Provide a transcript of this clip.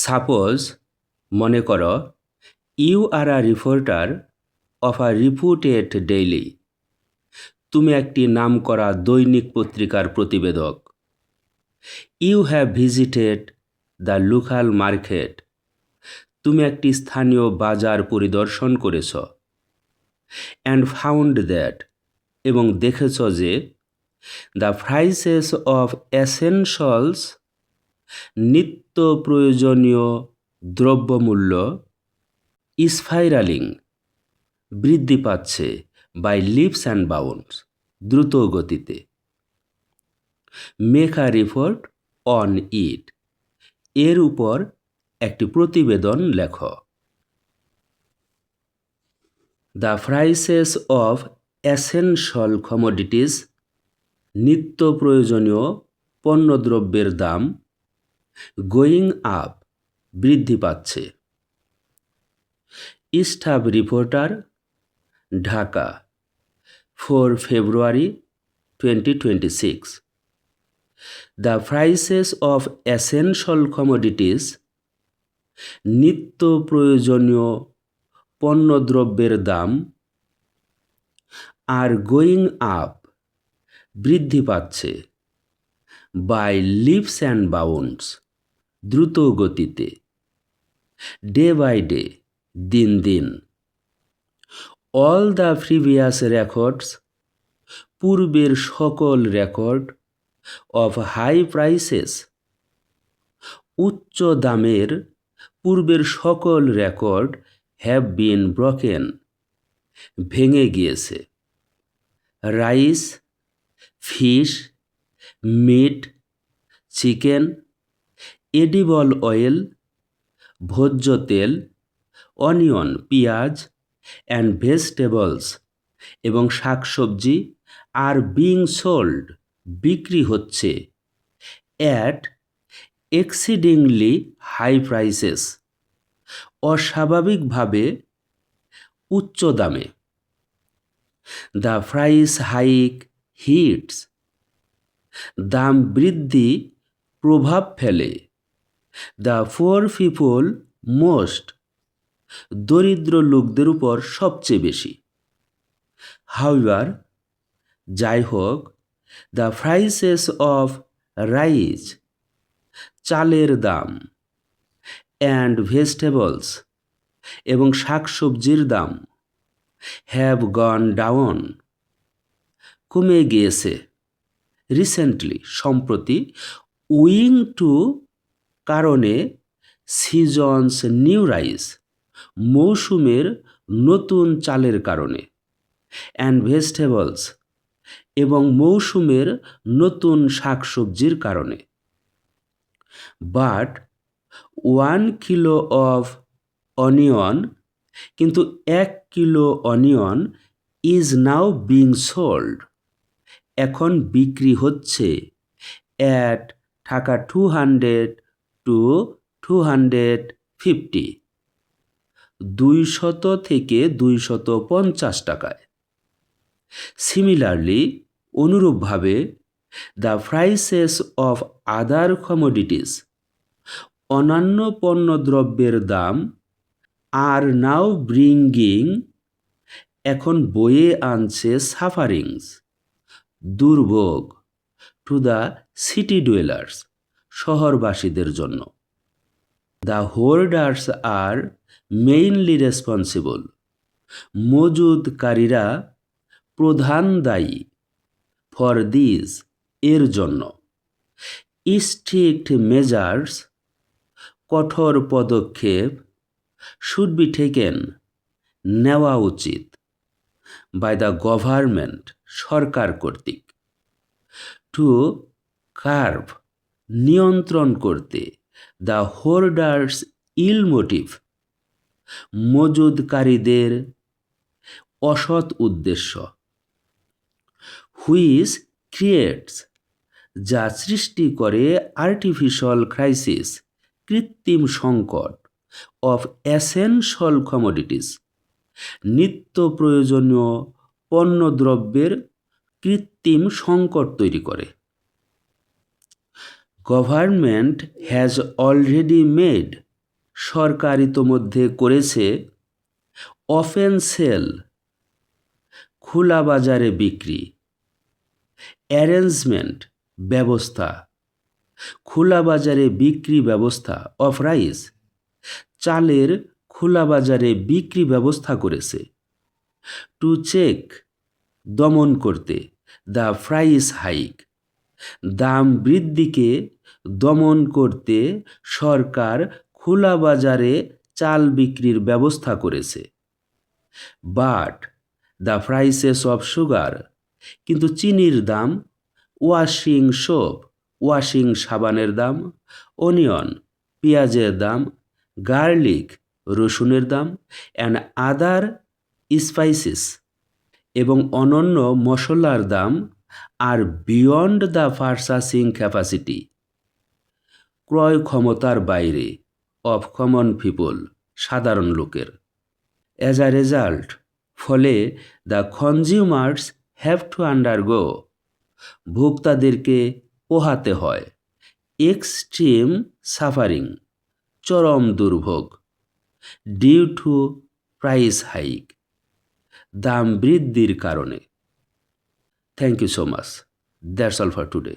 Suppose, মনে করো, you are a reporter of a reputed daily. তুমি একটি নামকরা দৈনিক পত্রিকার প্রতিবেদক। You have visited the local market. তুমি একটি স্থানীয় বাজার পরিদর্শন করেছ। অ্যান্ড ফাউন্ড দ্যাট, এবং দেখেছ যে দ্য প্রাইসেস অফ এসেনশিয়ালস, নিত্য প্রয়োজনীয় দ্রব্যমূল্য, স্পাইরালিং, বৃদ্ধি পাচ্ছে, বাই লিপস অ্যান্ড বাউন্ডস, দ্রুত গতিতে। Make a report on it, এর উপর একটি প্রতিবেদন লেখ। The prices of essential commodities, নিত্য প্রয়োজনীয় পণ্যদ্রব্যের দাম, গোয়িং আপ, বৃদ্ধি পাচ্ছে। Staff reporter, Dhaka, 4 February 2026। The prices of essential commodities, নিত্য প্রয়োজনীয় পণ্যদ্রব্যের দাম, আর গোয়িং আপ, বৃদ্ধি পাচ্ছে, বাই লিপস অ্যান্ড বাউন্ডস, দ্রুত গতিতে। ডে বাই ডে, দিন দিন। অল দ্য প্রিভিয়াস রেকর্ডস, পূর্বের সকল রেকর্ড, অফ হাই প্রাইসেস, উচ্চ দামের পূর্বের সকল রেকর্ড, হ্যাভ বিন ব্রোকেন, ভেঙে গিয়েছে। Rice, fish, meat, chicken, edible oil, ভোজ্য তেল, অনিয়ন, পেঁয়াজ, অ্যান্ড ভেজিটেবলস, এবং শাকসবজি, আর বিং সোল্ড, বিক্রি হচ্ছে, অ্যাট এক্সিডিংলি হাই প্রাইসেস, অস্বাভাবিকভাবে উচ্চ দামে। দ্য প্রাইস হাইক হিটস, দাম বৃদ্ধি প্রভাব ফেলে, দ্য পুয়ার পিপল মোস্ট, দরিদ্র লোকদের উপর সবচেয়ে বেশি। হাউএভার, যাই হোক, দ্য প্রাইসেস অফ রাইস, চালের দাম, অ্যান্ড ভেজিটেবলস, এবং শাকসবজির দাম, হ্যাভ গন ডাউন, কমে গিয়েছে, রিসেন্টলি, সম্প্রতি, উইং টু, কারণে, সিজনস নিউ রাইস, মৌসুমের নতুন চালের কারণে, অ্যান্ড ভেজিটেবলস, এবং মৌসুমের নতুন শাকসবজির কারণে। বাট 1 কিলো অফ অনিয়ন, কিন্তু 1 kilo onion, is now being sold, এখন বিক্রি হচ্ছে, অ্যাট টাকা 200 to 250, 200 থেকে 250 টাকায়। সিমিলারলি, অনুরূপভাবে, the prices of other commodities, অন্যান্য পণ্যদ্রব্যের দাম, আর নাও ব্রিঙ্গিং, এখন বয়ে আনছে, সাফারিংস, দুর্ভোগ, টু দ্য সিটি ডুয়েলার্স, শহরবাসীদের জন্য। The hoarders are mainly responsible, মজুদকারীরা প্রধান দায়ী, ফর দিস, এর জন্য। স্ট্রিক্ট মেজার্স, কঠোর পদক্ষেপ, শুড বি টেকেন, নেওয়া উচিত, বাই দ্য গভর্নমেন্ট, সরকার কর্তৃক। টু কার্ভ, নিয়ন্ত্রণ করতে, দ্য হোল্ডার্স ইল মোটিভ, মজুদকারীদের অসৎ উদ্দেশ্য। হুইচ ক্রিয়েটস, যা সৃষ্টি করে, আর্টিফিশিয়াল ক্রাইসিস, কৃত্রিম সংকট, অফ এসেনশিয়াল কমোডিটিস, নিত্য প্রয়োজনীয় পণ্যদ্রব্যের কৃত্রিম সংকট তৈরি করে। গভর্নমেন্ট হ্যাজ অলরেডি মেড, সরকার ইতোমধ্যে করেছে ওপেন সেল, খোলা বাজারে বিক্রি, অ্যারেঞ্জমেন্ট, ব্যবস্থা, খোলা বাজারে বিক্রি ব্যবস্থা অফ রাইস, চালের খোলা বাজারে বিক্রি ব্যবস্থা করেছে। টু চেক, দমন করতে, দ্য প্রাইস হাইক, দাম বৃদ্ধিকে দমন করতে সরকার খোলা বাজারে চাল বিক্রির ব্যবস্থা করেছে। But the prices of sugar, কিন্তু চিনির দাম, ওয়াশিং সোপ, ওয়াশিং সাবানের দাম, অনিয়ন, পেঁয়াজের দাম, গার্লিক, রসুনের দাম, অ্যান্ড আদার স্পাইসেস, এবং অনন্য মশলার দাম আর বিয়ন্ড দ্য পারচেসিং ক্যাপাসিটি, ক্রয় ক্ষমতার বাইরে, অফ কমন পিপল, সাধারণ লোকের। অ্যাজ আ রেজাল্ট, ফলে the consumers have to undergo, ভোক্তাদেরকে পোহাতে হয়, এক্সট্রিম সাফারিং, চরম দুর্ভোগ, ডিউ টু প্রাইস হাইক, দাম বৃদ্ধির কারণে। Thank you so much. That's all for today.